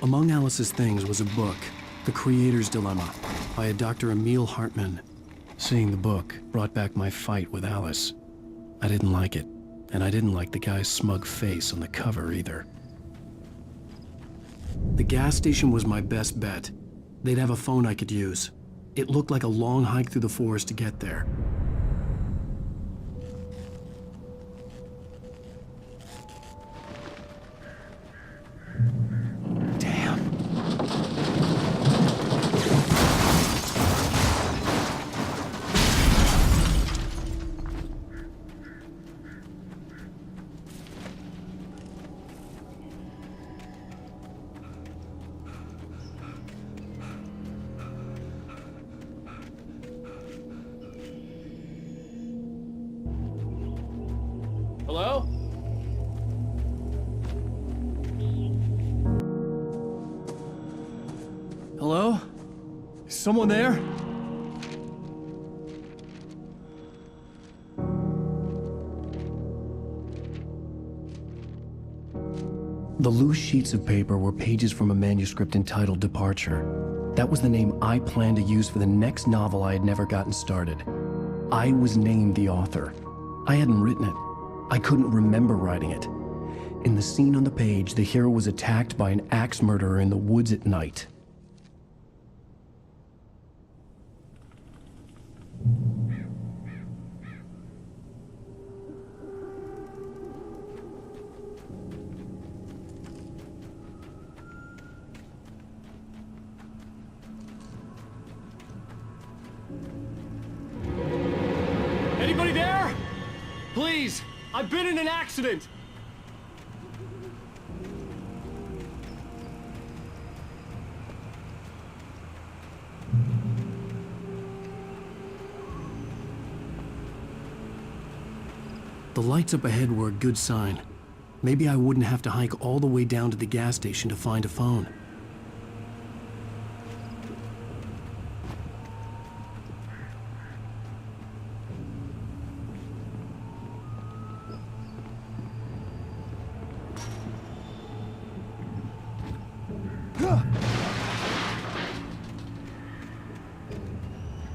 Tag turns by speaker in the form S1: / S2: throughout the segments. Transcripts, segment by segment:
S1: Among Alice's things was a book, The Creator's Dilemma, by a Dr. Emil Hartman. Seeing the book brought back my fight with Alice. I didn't like it, and I didn't like the guy's smug face on the cover either. The gas station was my best bet. They'd have a phone I could use. It looked like a long hike through the forest to get there.
S2: Hello?
S1: Hello? Is someone there? The loose sheets of paper were pages from a manuscript entitled Departure. That was the name I planned to use for the next novel I had never gotten started. I was named the author. I hadn't written it. I couldn't remember writing it. In the scene on the page, the hero was attacked by an axe murderer in the woods at night.
S2: Anybody there? Please, I've been in an accident.
S1: The lights up ahead were a good sign. Maybe I wouldn't have to hike all the way down to the gas station to find a phone.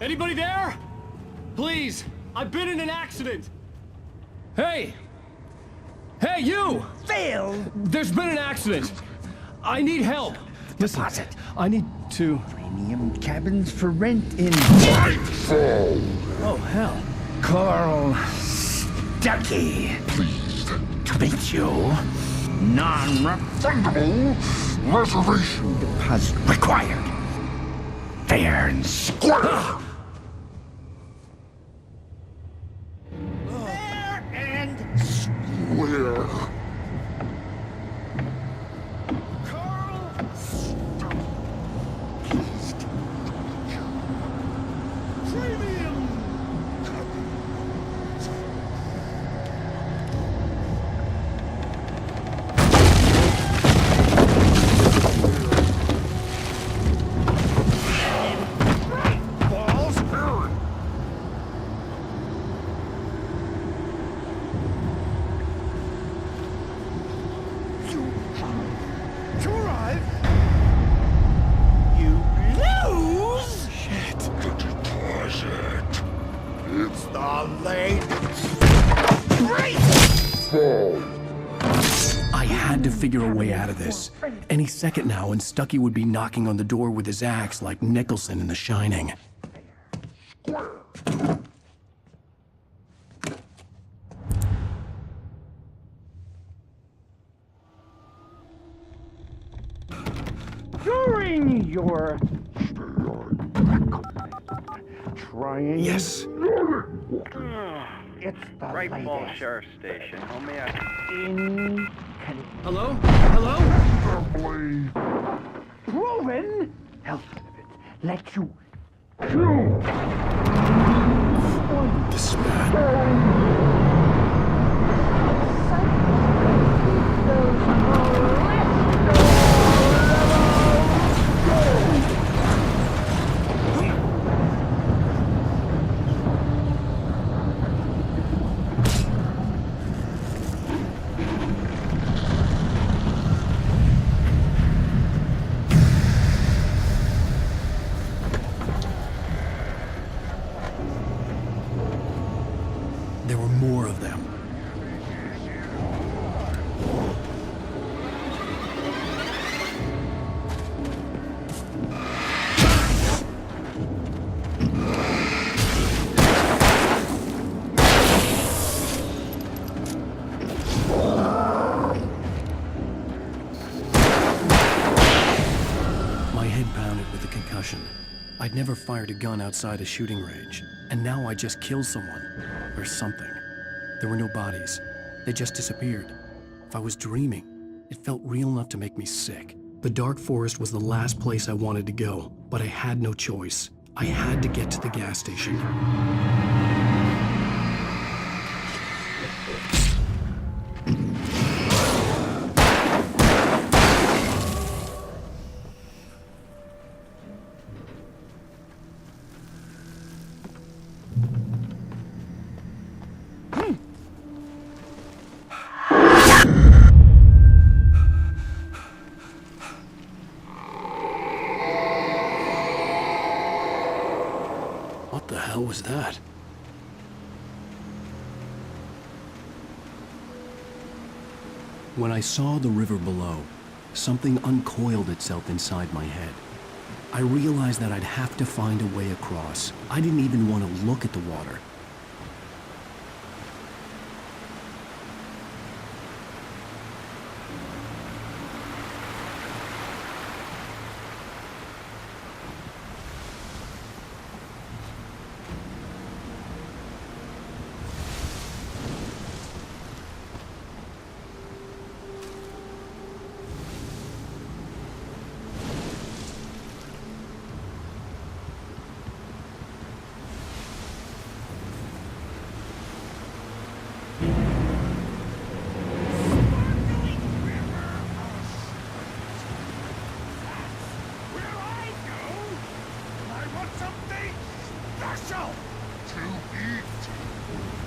S2: Anybody there? Please, I've been in an accident. Hey! Hey, you!
S3: Phil!
S2: There's been an accident. I need help.
S1: Listen,
S3: Deposit.
S1: I need to...
S3: Premium cabins for rent in...
S1: Oh, hell.
S3: Carl Stuckey.
S4: Pleased.
S3: To meet you. Non-refundable
S4: Reservation.
S3: deposit required. Fair and square. Fair and
S4: Where?
S3: Carl Stuckey. Pleased to meet you. Premium.
S4: Balls? Aaron.
S3: To arrive. You lose.
S4: The deposit. It's
S3: The late. Great.
S4: fall.
S1: I had to figure a way out of this. Any second now, and Stuckey would be knocking on the door with his axe like Nicholson in The Shining.
S3: During your trying.
S1: Yes.
S3: It's the
S5: Right Falls
S3: latest
S5: Sheriff Station. Homie, I...
S3: in
S2: Hello? Hello?
S3: proven health benefits let you
S1: This is bad. compounded with the concussion. I'd never fired a gun outside a shooting range, and now I just killed someone. Or something. There were no bodies. They just disappeared. If I was dreaming, it felt real enough to make me sick. The dark forest was the last place I wanted to go, but I had no choice. I had to get to the gas station. What the hell was that? When I saw the river below, something uncoiled itself inside my head. I realized that I'd have to find a way across. I didn't even want to look at the water.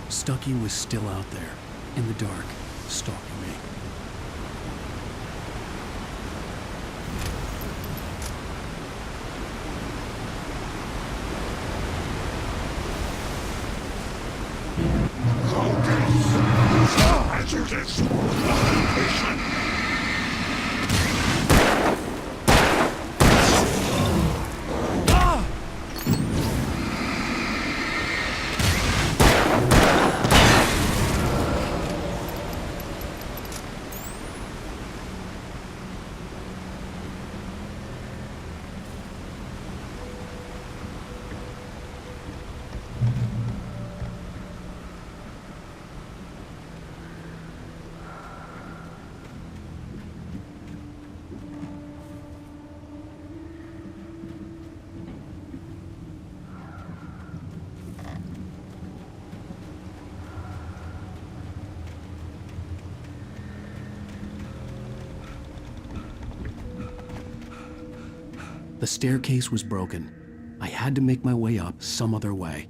S1: Stucky was still out there, in the dark, stalking me. The staircase was broken. I had to make my way up some other way.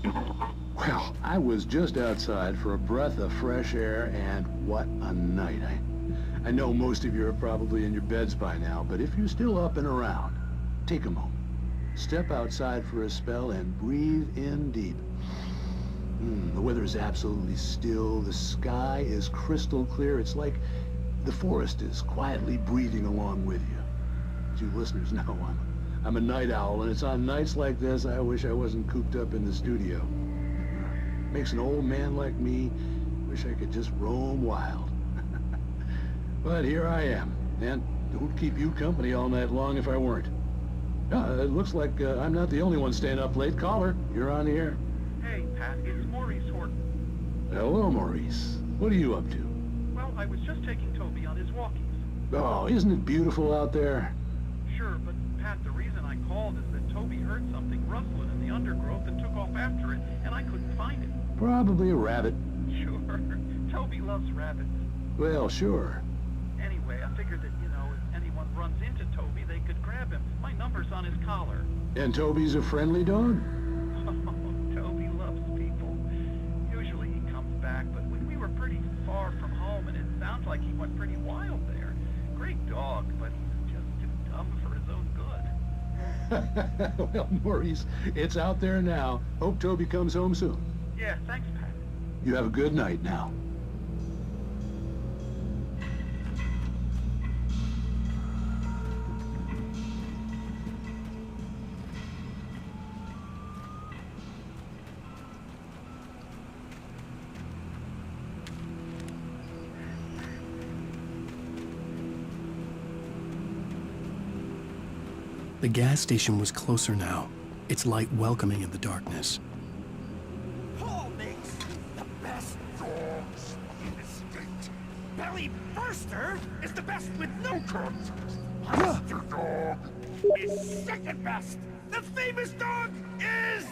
S6: Well, I was just outside for a breath of fresh air, and what a night. I know most of you are probably in your beds by now, but if you're still up and around, take a moment. Step outside for a spell and breathe in deep. The weather is absolutely still. The sky is crystal clear. It's like the forest is quietly breathing along with you. As you listeners know, I'm a night owl, and it's on nights like this I wish I wasn't cooped up in the studio. Makes an old man like me wish I could just roam wild. But here I am, and who'd keep you company all night long if I weren't? It looks like I'm not the only one staying up late. Caller, you're on the air.
S5: Hey, Pat, it's Maurice Horton.
S6: Hello, Maurice. What are you up to?
S5: Well, I was just taking Toby on his walkies.
S6: Oh, isn't it beautiful out there?
S5: Sure, but Pat, the reason I called is that Toby heard something rustling in the undergrowth and took off after it, and I couldn't find it.
S6: Probably a rabbit.
S5: Sure. Toby loves rabbits.
S6: Well, sure.
S5: Anyway, I figured that, if anyone runs into Toby, they could grab him. My number's on his collar.
S6: And Toby's a friendly dog?
S5: Oh, Toby loves people. Usually he comes back, but we were pretty far from home, and it sounds like he went pretty wild there. Great dog, but he's just too dumb for his own good.
S6: Well, Maurice, it's out there now. Hope Toby comes home soon.
S5: Yeah, thanks, Pat.
S6: You have a good night now.
S1: The gas station was closer now, its light welcoming in the darkness.
S7: Paul makes the best dogs in the state. Belly Burster is the best with no context. Monster Dog is second best. The famous dog is...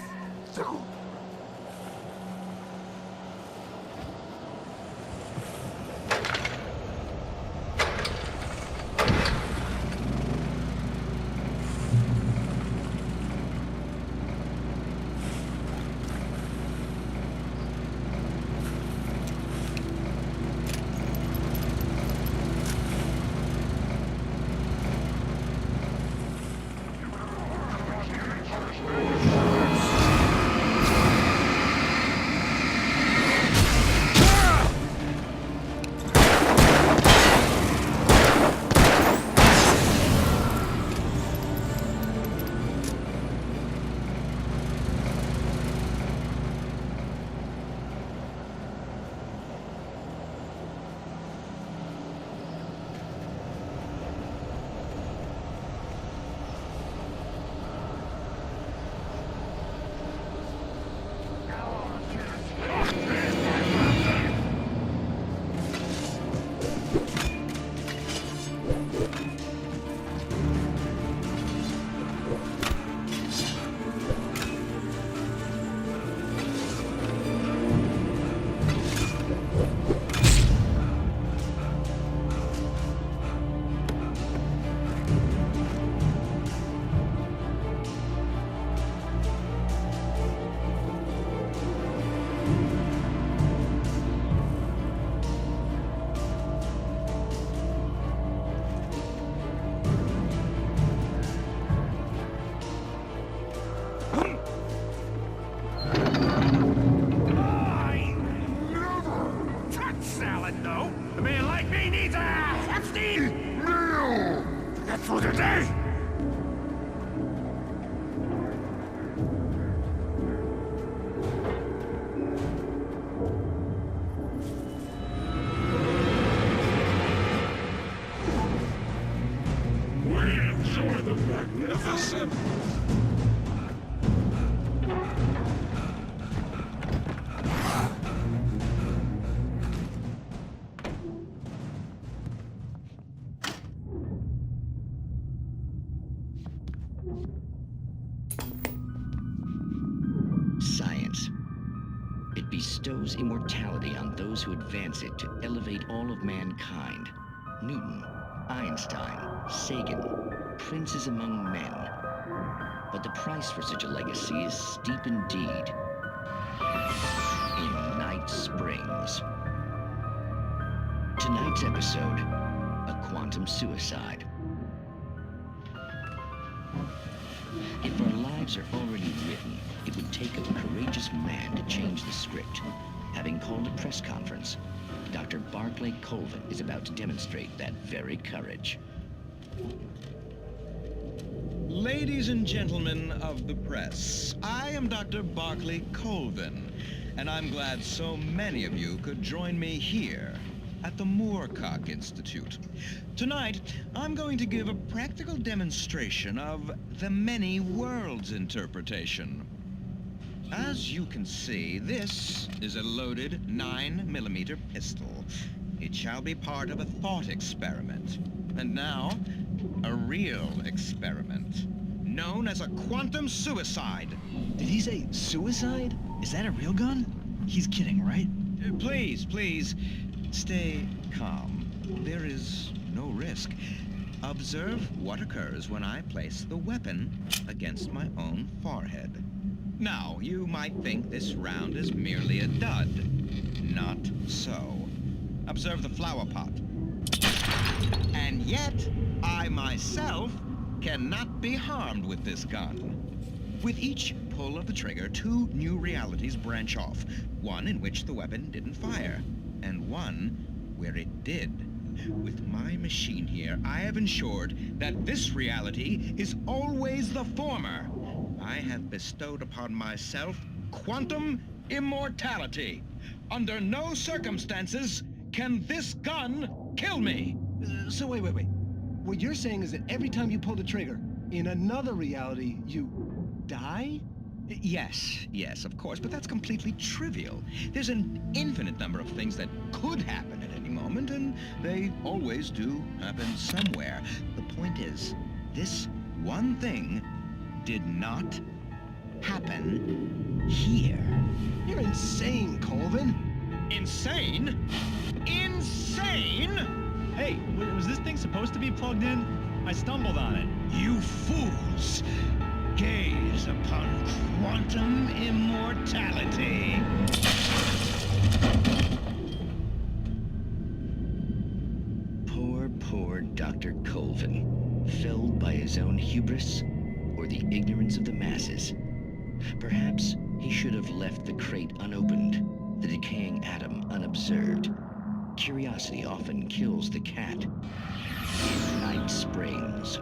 S7: for the day! We enjoy the magnificent!
S8: Science. It bestows immortality on those who advance it to elevate all of mankind. Newton, Einstein, Sagan, princes among men. But the price for such a legacy is steep indeed. Night Springs. Tonight's episode, a quantum suicide. If our lives are already written, it would take a courageous man to change the script. Having called a press conference, Dr. Barclay Colvin is about to demonstrate that very courage.
S9: Ladies and gentlemen of the press, I am Dr. Barclay Colvin, and I'm glad so many of you could join me here at the Moorcock Institute. Tonight, I'm going to give a practical demonstration of the many worlds interpretation. As you can see, this is a loaded 9mm pistol. It shall be part of a thought experiment. And now, a real experiment, known as a quantum suicide.
S10: Did he say suicide? Is that a real gun? He's kidding, right?
S9: Please, stay calm. There is no risk. Observe what occurs when I place the weapon against my own forehead. Now, you might think this round is merely a dud. Not so. Observe the flower pot. And yet, I myself cannot be harmed with this gun. With each pull of the trigger, 2 new realities branch off. One in which the weapon didn't fire, and one where it did. With my machine here, I have ensured that this reality is always the former. I have bestowed upon myself quantum immortality. Under no circumstances can this gun kill me.
S10: So wait. What you're saying is that every time you pull the trigger, in another reality, you die?
S9: Yes, of course, but that's completely trivial. There's an infinite number of things that could happen at any moment, and they always do happen somewhere. The point is, this one thing did not happen here.
S10: You're insane, Colvin.
S9: Insane? Insane?
S2: Hey, was this thing supposed to be plugged in? I stumbled on it.
S9: You fools! Gaze upon quantum immortality.
S8: Poor Dr. Colvin, felled by his own hubris or the ignorance of the masses. Perhaps he should have left the crate unopened, the decaying atom unobserved. Curiosity often kills the cat. Night Springs.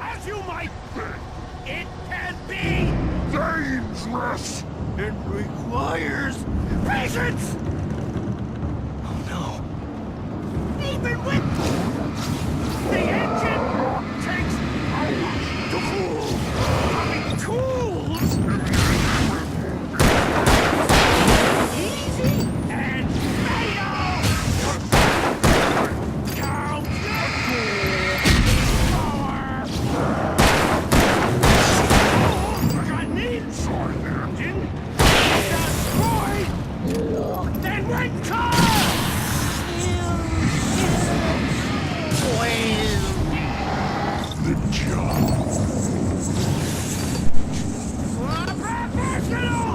S7: As you might think, it can be
S4: Dangerous!
S7: It requires patience!
S10: Oh no.
S7: Even with the engine takes hours to cool. Tools! Easy and fatal! Count your power! Got me inside the engine! Destroyed! Then when
S4: The job.
S7: Professional!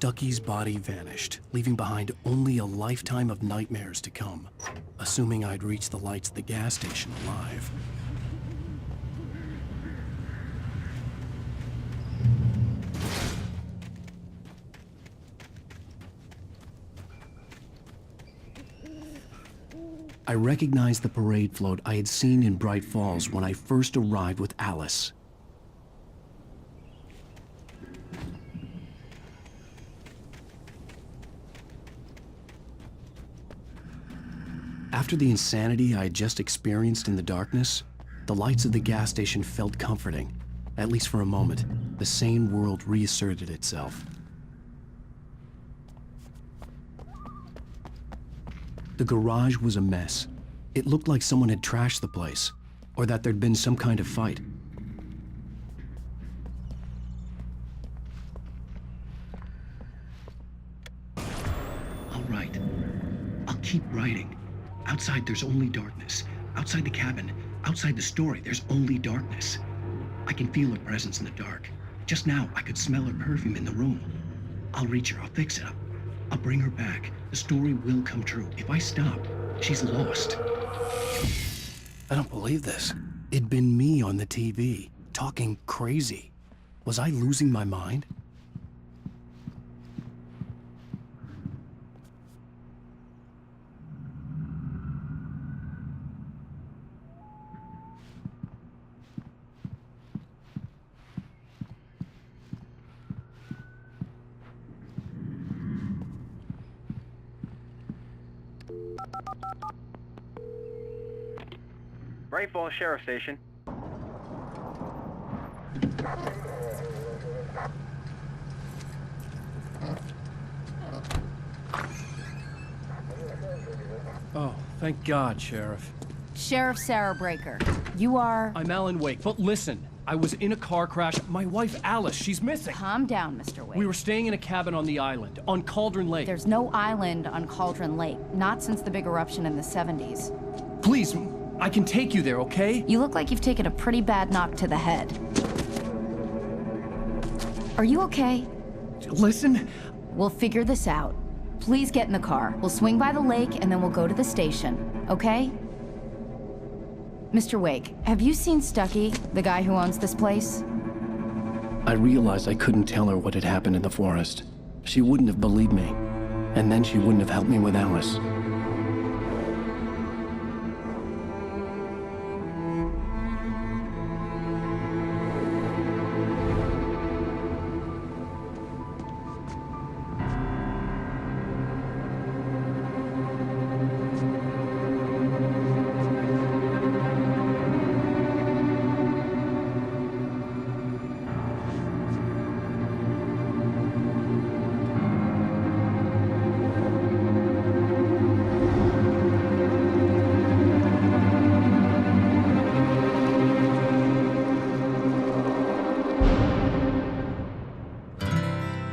S1: Stucky's body vanished, leaving behind only a lifetime of nightmares to come, assuming I'd reach the lights at the gas station alive. I recognized the parade float I had seen in Bright Falls when I first arrived with Alice. After the insanity I had just experienced in the darkness, the lights of the gas station felt comforting. At least for a moment, the sane world reasserted itself. The garage was a mess. It looked like someone had trashed the place, or that there'd been some kind of fight. All right. I'll keep writing. Outside, there's only darkness. Outside the cabin, outside the story, there's only darkness. I can feel her presence in the dark. Just now, I could smell her perfume in the room. I'll reach her, I'll fix it up. I'll bring her back. The story will come true. If I stop, she's lost. I don't believe this. It'd been me on the TV, talking crazy. Was I losing my mind?
S5: Bright Falls Sheriff Station.
S2: Oh, thank God, Sheriff.
S11: Sheriff Sarah Breaker. You are...
S2: I'm Alan Wake, but listen. I was in a car crash. My wife, Alice, she's missing.
S11: Calm down, Mr. Wake.
S2: We were staying in a cabin on the island, on Cauldron Lake.
S11: There's no island on Cauldron Lake. Not since the big eruption in the 70s.
S2: Please, I can take you there, okay?
S11: You look like you've taken a pretty bad knock to the head. Are you okay?
S2: Listen.
S11: We'll figure this out. Please get in the car. We'll swing by the lake and then we'll go to the station, okay? Mr. Wake, have you seen Stucky, the guy who owns this place?
S1: I realized I couldn't tell her what had happened in the forest. She wouldn't have believed me. And then she wouldn't have helped me with Alice.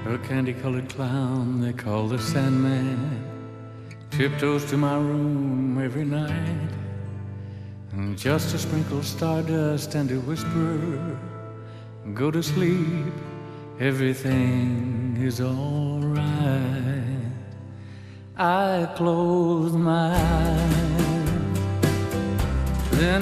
S12: A candy-colored clown they call the Sandman tiptoes to my room every night, and just to sprinkle stardust and to whisper, go to sleep, everything is all right. I close my eyes, then